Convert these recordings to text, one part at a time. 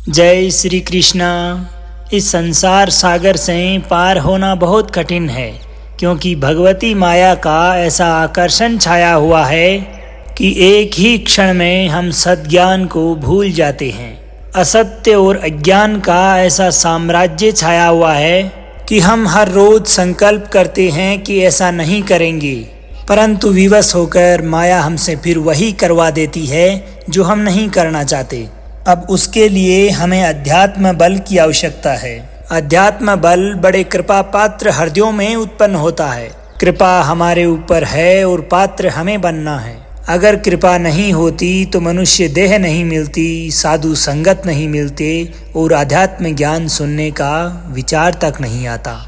जय श्री कृष्णा। इस संसार सागर से पार होना बहुत कठिन है, क्योंकि भगवती माया का ऐसा आकर्षण छाया हुआ है कि एक ही क्षण में हम सद्ज्ञान को भूल जाते हैं। असत्य और अज्ञान का ऐसा साम्राज्य छाया हुआ है कि हम हर रोज संकल्प करते हैं कि ऐसा नहीं करेंगे, परंतु विवश होकर माया हमसे फिर वही करवा देती है जो हम नहीं करना चाहते। अब उसके लिए हमें अध्यात्म बल की आवश्यकता है। अध्यात्म बल बड़े कृपा पात्र हृदयों में उत्पन्न होता है। कृपा हमारे ऊपर है और पात्र हमें बनना है। अगर कृपा नहीं होती तो मनुष्य देह नहीं मिलती, साधु संगत नहीं मिलते और आध्यात्म ज्ञान सुनने का विचार तक नहीं आता।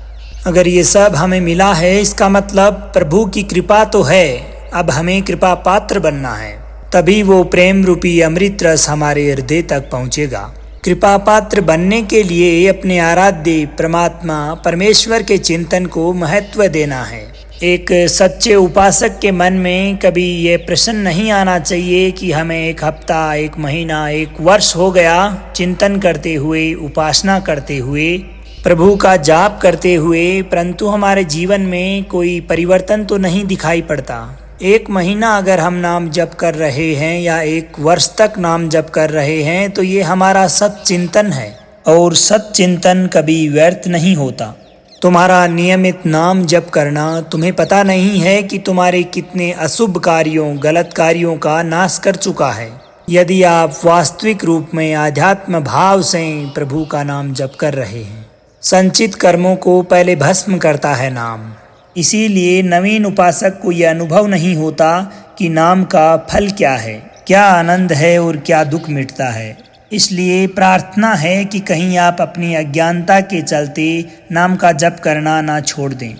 अगर ये सब हमें मिला है, इसका मतलब प्रभु की कृपा तो है। अब हमें कृपा पात्र बनना है, तभी वो प्रेम रूपी अमृत रस हमारे हृदय तक पहुँचेगा। कृपा पात्र बनने के लिए अपने आराध्य परमात्मा परमेश्वर के चिंतन को महत्व देना है। एक सच्चे उपासक के मन में कभी ये प्रश्न नहीं आना चाहिए कि हमें एक हफ्ता, एक महीना, एक वर्ष हो गया चिंतन करते हुए, उपासना करते हुए, प्रभु का जाप करते हुए, परंतु हमारे जीवन में कोई परिवर्तन तो नहीं दिखाई पड़ता। एक महीना अगर हम नाम जप कर रहे हैं या एक वर्ष तक नाम जप कर रहे हैं तो ये हमारा सच्चिंतन है, और सच्चिंतन कभी व्यर्थ नहीं होता। तुम्हारा नियमित नाम जप करना तुम्हें पता नहीं है कि तुम्हारे कितने अशुभ कार्यों, गलत कार्यों का नाश कर चुका है। यदि आप वास्तविक रूप में आध्यात्म भाव से प्रभु का नाम जप कर रहे हैं। संचित कर्मों को पहले भस्म करता है नाम। इसीलिए नवीन उपासक को यह अनुभव नहीं होता कि नाम का फल क्या है, क्या आनंद है और क्या दुख मिटता है। इसलिए प्रार्थना है कि कहीं आप अपनी अज्ञानता के चलते नाम का जप करना ना छोड़ दें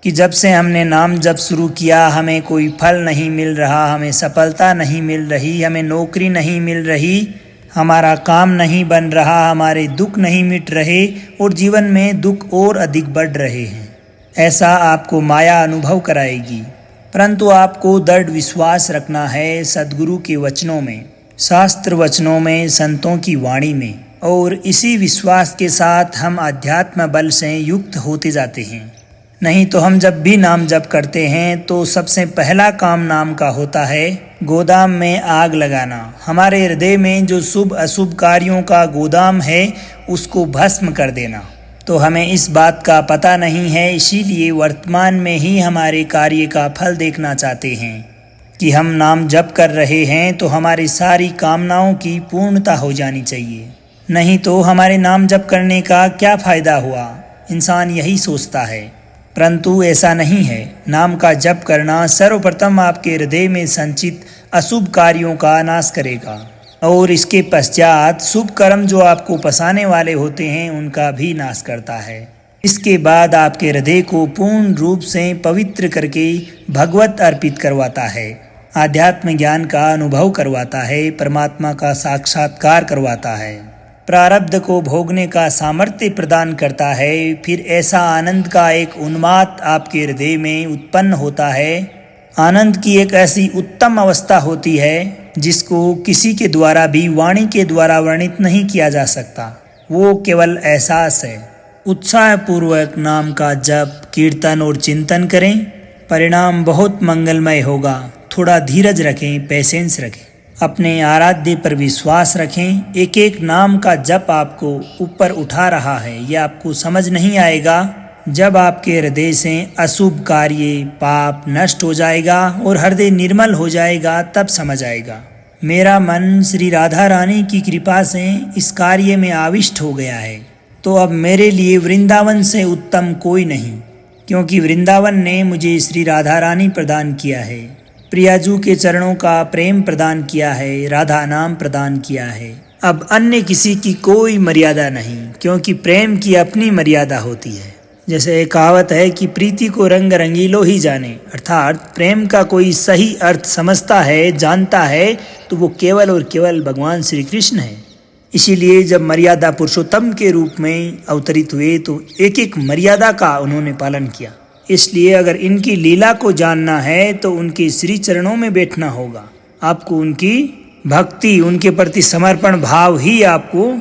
कि जब से हमने नाम जप शुरू किया हमें कोई फल नहीं मिल रहा, हमें सफलता नहीं मिल रही, हमें नौकरी नहीं मिल रही, हमारा काम नहीं बन रहा, हमारे दुख नहीं मिट रहे और जीवन में दुख और अधिक बढ़ रहे हैं। ऐसा आपको माया अनुभव कराएगी, परंतु आपको दृढ़ विश्वास रखना है सद्गुरु के वचनों में, शास्त्र वचनों में, संतों की वाणी में, और इसी विश्वास के साथ हम अध्यात्म बल से युक्त होते जाते हैं। नहीं तो हम जब भी नाम जप करते हैं तो सबसे पहला काम नाम का होता है गोदाम में आग लगाना। हमारे हृदय में जो शुभ अशुभ कार्यों का गोदाम है उसको भस्म कर देना। तो हमें इस बात का पता नहीं है, इसीलिए वर्तमान में ही हमारे कार्य का फल देखना चाहते हैं कि हम नाम जप कर रहे हैं तो हमारी सारी कामनाओं की पूर्णता हो जानी चाहिए। नहीं तो हमारे नाम जप करने का क्या फ़ायदा हुआ, इंसान यही सोचता है, परंतु ऐसा नहीं है। नाम का जप करना सर्वप्रथम आपके हृदय में संचित अशुभ कार्यों का नाश करेगा, और इसके पश्चात शुभ कर्म जो आपको फंसाने वाले होते हैं उनका भी नाश करता है। इसके बाद आपके हृदय को पूर्ण रूप से पवित्र करके भगवत अर्पित करवाता है, आध्यात्म ज्ञान का अनुभव करवाता है, परमात्मा का साक्षात्कार करवाता है, प्रारब्ध को भोगने का सामर्थ्य प्रदान करता है। फिर ऐसा आनंद का एक उन्माद आपके हृदय में उत्पन्न होता है। आनंद की एक ऐसी उत्तम अवस्था होती है जिसको किसी के द्वारा भी वाणी के द्वारा वर्णित नहीं किया जा सकता। वो केवल एहसास है। उत्साहपूर्वक नाम का जप, कीर्तन और चिंतन करें, परिणाम बहुत मंगलमय होगा। थोड़ा धीरज रखें, पेशेंस रखें, अपने आराध्य पर विश्वास रखें। एक एक नाम का जप आपको ऊपर उठा रहा है, यह आपको समझ नहीं आएगा जब आपके हृदय से अशुभ कार्य, पाप नष्ट हो जाएगा और हृदय निर्मल हो जाएगा, तब समझ आएगा। मेरा मन श्री राधा रानी की कृपा से इस कार्य में आविष्ट हो गया है, तो अब मेरे लिए वृंदावन से उत्तम कोई नहीं, क्योंकि वृंदावन ने मुझे श्री राधा रानी प्रदान किया है, प्रियाजू के चरणों का प्रेम प्रदान किया है, राधा नाम प्रदान किया है। अब अन्य किसी की कोई मर्यादा नहीं, क्योंकि प्रेम की अपनी मर्यादा होती है। जैसे एक कहावत है कि प्रीति को रंग रंगीलो ही जाने, अर्थात प्रेम का कोई सही अर्थ समझता है, जानता है, तो वो केवल और केवल भगवान श्री कृष्ण है। इसीलिए जब मर्यादा पुरुषोत्तम के रूप में अवतरित हुए तो एक एक मर्यादा का उन्होंने पालन किया। इसलिए अगर इनकी लीला को जानना है तो उनके श्री चरणों में बैठना होगा। आपको उनकी भक्ति, उनके प्रति समर्पण भाव ही आपको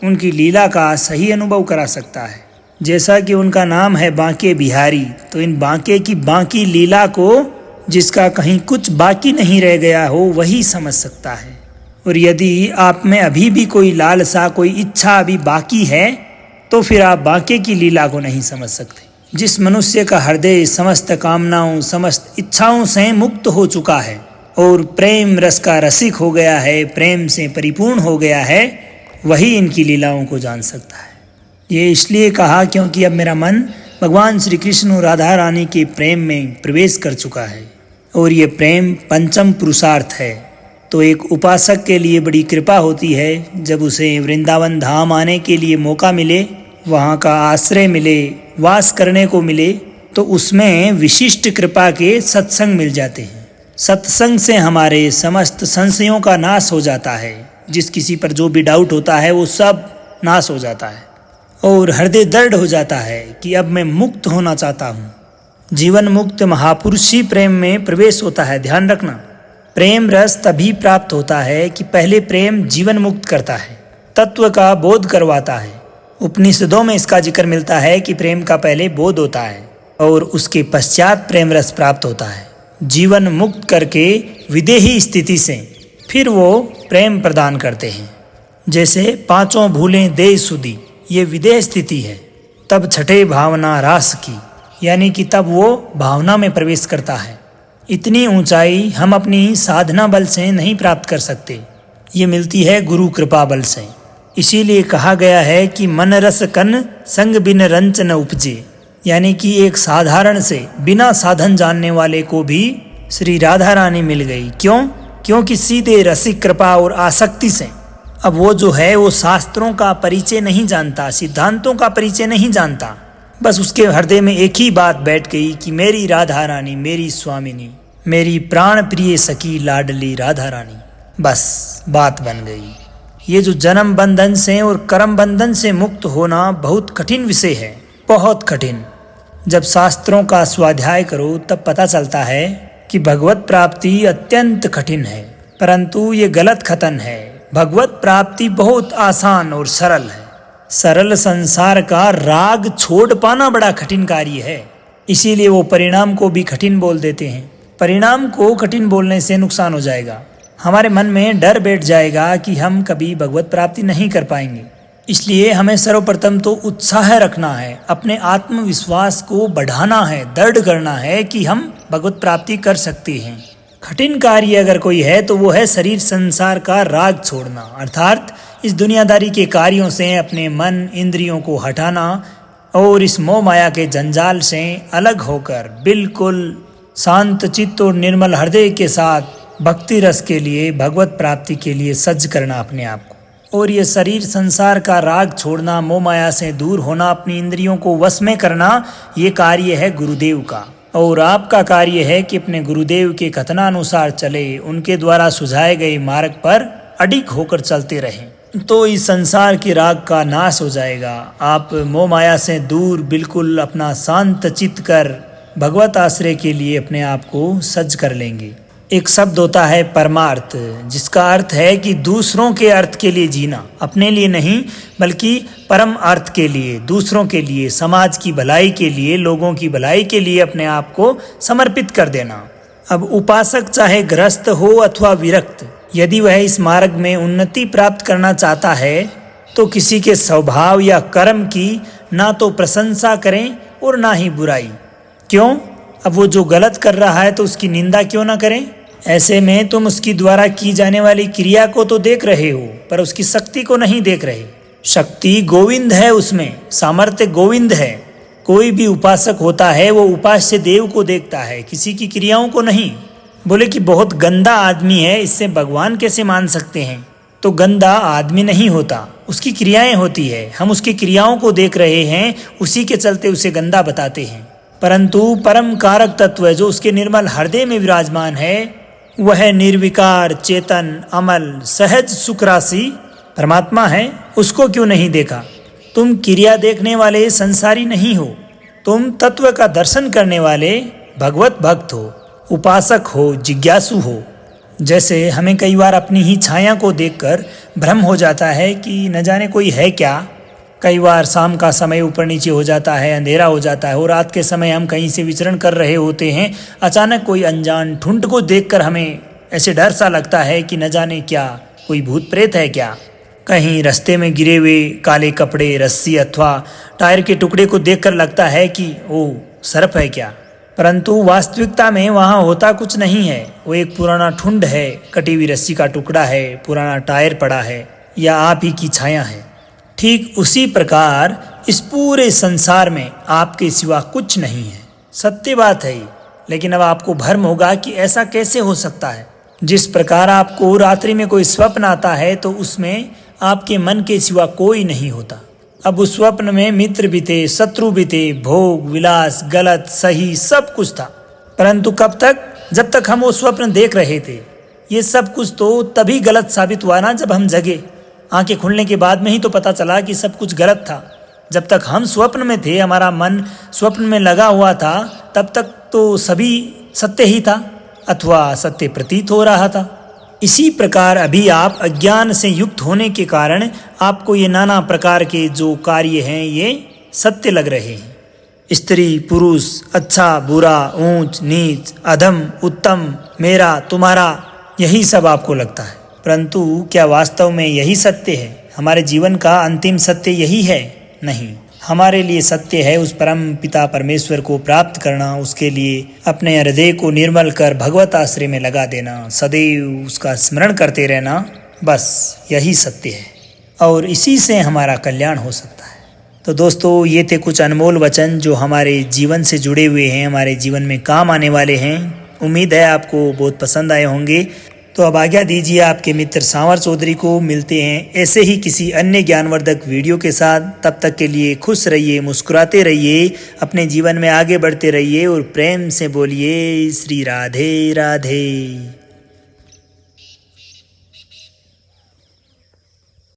उनकी लीला का सही अनुभव करा सकता है। जैसा कि उनका नाम है बांके बिहारी, तो इन बांके की बाकी लीला को जिसका कहीं कुछ बाकी नहीं रह गया हो वही समझ सकता है। और यदि आप में अभी भी कोई लालसा, कोई इच्छा अभी बाकी है, तो फिर आप बांके की लीला को नहीं समझ सकते। जिस मनुष्य का हृदय समस्त कामनाओं, समस्त इच्छाओं से मुक्त हो चुका है और प्रेम रस का रसिक हो गया है, प्रेम से परिपूर्ण हो गया है, वही इनकी लीलाओं को जान सकता है। ये इसलिए कहा क्योंकि अब मेरा मन भगवान श्री कृष्ण और राधा रानी के प्रेम में प्रवेश कर चुका है और ये प्रेम पंचम पुरुषार्थ है। तो एक उपासक के लिए बड़ी कृपा होती है जब उसे वृंदावन धाम आने के लिए मौका मिले, वहाँ का आश्रय मिले, वास करने को मिले, तो उसमें विशिष्ट कृपा के सत्संग मिल जाते हैं। सत्संग से हमारे समस्त संशयों का नाश हो जाता है। जिस किसी पर जो भी डाउट होता है वो सब नाश हो जाता है और हृदय दृढ़ हो जाता है कि अब मैं मुक्त होना चाहता हूँ। जीवन मुक्त महापुरुषी प्रेम में प्रवेश होता है। ध्यान रखना, प्रेम रस तभी प्राप्त होता है कि पहले प्रेम जीवन मुक्त करता है, तत्व का बोध करवाता है। उपनिषदों में इसका जिक्र मिलता है कि प्रेम का पहले बोध होता है और उसके पश्चात प्रेम रस प्राप्त होता है। जीवन मुक्त करके विदेही स्थिति से फिर वो प्रेम प्रदान करते हैं। जैसे पांचों भूलें दे सुधी, ये विदेह स्थिति है। तब छठे भावना रास की, यानी कि तब वो भावना में प्रवेश करता है। इतनी ऊंचाई हम अपनी साधना बल से नहीं प्राप्त कर सकते, ये मिलती है गुरु कृपा बल से। इसीलिए कहा गया है कि मन रस कन संग बिन रंच न उपजे, यानी कि एक साधारण से बिना साधन जानने वाले को भी श्री राधा रानी मिल गई। क्यों? क्योंकि सीधे रसिक कृपा और आसक्ति से। अब वो जो है वो शास्त्रों का परिचय नहीं जानता, सिद्धांतों का परिचय नहीं जानता, बस उसके हृदय में एक ही बात बैठ गई कि मेरी राधा रानी, मेरी स्वामिनी, मेरी प्राण प्रिय सखी लाडली राधा रानी। बस बात बन गई। ये जो जन्म बंधन से और कर्म बंधन से मुक्त होना बहुत कठिन विषय है, बहुत कठिन। जब शास्त्रों का स्वाध्याय करो तब पता चलता है कि भगवत प्राप्ति अत्यंत कठिन है, परंतु ये गलत कथन है। भगवत प्राप्ति बहुत आसान और सरल है। सरल संसार का राग छोड़ पाना बड़ा कठिन कार्य है। इसीलिए वो परिणाम को भी कठिन बोल देते हैं। परिणाम को कठिन बोलने से नुकसान हो जाएगा, हमारे मन में डर बैठ जाएगा कि हम कभी भगवत प्राप्ति नहीं कर पाएंगे। इसलिए हमें सर्वप्रथम तो उत्साह रखना है, अपने आत्मविश्वास को बढ़ाना है, दृढ़ करना है कि हम भगवत प्राप्ति कर सकते हैं। कठिन कार्य अगर कोई है तो वो है शरीर संसार का राग छोड़ना, अर्थात इस दुनियादारी के कार्यों से अपने मन इंद्रियों को हटाना और इस मोह माया के जंजाल से अलग होकर बिल्कुल शांत चित्त और निर्मल हृदय के साथ भक्ति रस के लिए, भगवत प्राप्ति के लिए सज्ज करना अपने आप को। और ये शरीर संसार का राग छोड़ना, मोह माया से दूर होना, अपनी इंद्रियों को वश में करना, ये कार्य है गुरुदेव का। और आपका कार्य है कि अपने गुरुदेव के कथनानुसार चले, उनके द्वारा सुझाए गए मार्ग पर अडिग होकर चलते रहें, तो इस संसार के राग का नाश हो जाएगा। आप मोह माया से दूर बिल्कुल अपना शांत चित्त कर भगवत आश्रय के लिए अपने आप को सज्ज कर लेंगे। एक शब्द होता है परमार्थ, जिसका अर्थ है कि दूसरों के अर्थ के लिए जीना, अपने लिए नहीं बल्कि परम अर्थ के लिए, दूसरों के लिए, समाज की भलाई के लिए, लोगों की भलाई के लिए अपने आप को समर्पित कर देना। अब उपासक चाहे गृहस्थ हो अथवा विरक्त, यदि वह इस मार्ग में उन्नति प्राप्त करना चाहता है तो किसी के स्वभाव या कर्म की ना तो प्रशंसा करें और ना ही बुराई। क्यों? अब वो जो गलत कर रहा है तो उसकी निंदा क्यों ना करें? ऐसे में तुम उसकी द्वारा की जाने वाली क्रिया को तो देख रहे हो पर उसकी शक्ति को नहीं देख रहे। शक्ति गोविंद है, उसमें सामर्थ्य गोविंद है। कोई भी उपासक होता है वो उपास्य देव को देखता है, किसी की क्रियाओं को नहीं। बोले कि बहुत गंदा आदमी है, इससे भगवान कैसे मान सकते हैं? तो गंदा आदमी नहीं होता, उसकी क्रियाएं होती है। हम उसकी क्रियाओं को देख रहे हैं, उसी के चलते उसे गंदा बताते हैं। परंतु परम कारक तत्व जो उसके निर्मल हृदय में विराजमान है, वह निर्विकार, चेतन, अमल, सहज सुख राशि परमात्मा है। उसको क्यों नहीं देखा? तुम क्रिया देखने वाले संसारी नहीं हो, तुम तत्व का दर्शन करने वाले भगवत भक्त हो, उपासक हो, जिज्ञासु हो। जैसे हमें कई बार अपनी ही छाया को देखकर भ्रम हो जाता है कि न जाने कोई है क्या। कई बार शाम का समय ऊपर नीचे हो जाता है, अंधेरा हो जाता है और रात के समय हम कहीं से विचरण कर रहे होते हैं। अचानक कोई अनजान ठुंड को देखकर हमें ऐसे डर सा लगता है कि न जाने क्या कोई भूत प्रेत है क्या। कहीं रास्ते में गिरे हुए काले कपड़े, रस्सी अथवा टायर के टुकड़े को देखकर लगता है कि ओ सर्प है क्या। परंतु वास्तविकता में वहाँ होता कुछ नहीं है। वो एक पुराना ठुंड है, कटी हुई रस्सी का टुकड़ा है, पुराना टायर पड़ा है या आप ही की छाया है। ठीक उसी प्रकार इस पूरे संसार में आपके सिवा कुछ नहीं है। सत्य बात है ये, लेकिन अब आपको भ्रम होगा कि ऐसा कैसे हो सकता है। जिस प्रकार आपको रात्रि में कोई स्वप्न आता है तो उसमें आपके मन के सिवा कोई नहीं होता। अब उस स्वप्न में मित्र भी थे, शत्रु भी थे, भोग विलास, गलत सही सब कुछ था। परंतु कब तक? जब तक हम वो स्वप्न देख रहे थे। ये सब कुछ तो तभी गलत साबित हुआ ना जब हम जगे। आंखें खुलने के बाद में ही तो पता चला कि सब कुछ गलत था। जब तक हम स्वप्न में थे, हमारा मन स्वप्न में लगा हुआ था, तब तक तो सभी सत्य ही था अथवा सत्य प्रतीत हो रहा था। इसी प्रकार अभी आप अज्ञान से युक्त होने के कारण आपको ये नाना प्रकार के जो कार्य हैं ये सत्य लग रहे हैं। स्त्री पुरुष, अच्छा बुरा, ऊंच नीच, अधम उत्तम, मेरा तुम्हारा, यही सब आपको लगता है। परंतु क्या वास्तव में यही सत्य है? हमारे जीवन का अंतिम सत्य यही है? नहीं, हमारे लिए सत्य है उस परम पिता परमेश्वर को प्राप्त करना, उसके लिए अपने हृदय को निर्मल कर भगवत आश्रय में लगा देना, सदैव उसका स्मरण करते रहना। बस यही सत्य है और इसी से हमारा कल्याण हो सकता है। तो दोस्तों, ये थे कुछ अनमोल वचन जो हमारे जीवन से जुड़े हुए हैं, हमारे जीवन में काम आने वाले हैं। उम्मीद है आपको बहुत पसंद आए होंगे। तो अब आज्ञा दीजिए आपके मित्र सांवर चौधरी को। मिलते हैं ऐसे ही किसी अन्य ज्ञानवर्धक वीडियो के साथ। तब तक के लिए खुश रहिए, मुस्कुराते रहिए, अपने जीवन में आगे बढ़ते रहिए और प्रेम से बोलिए श्री राधे राधे।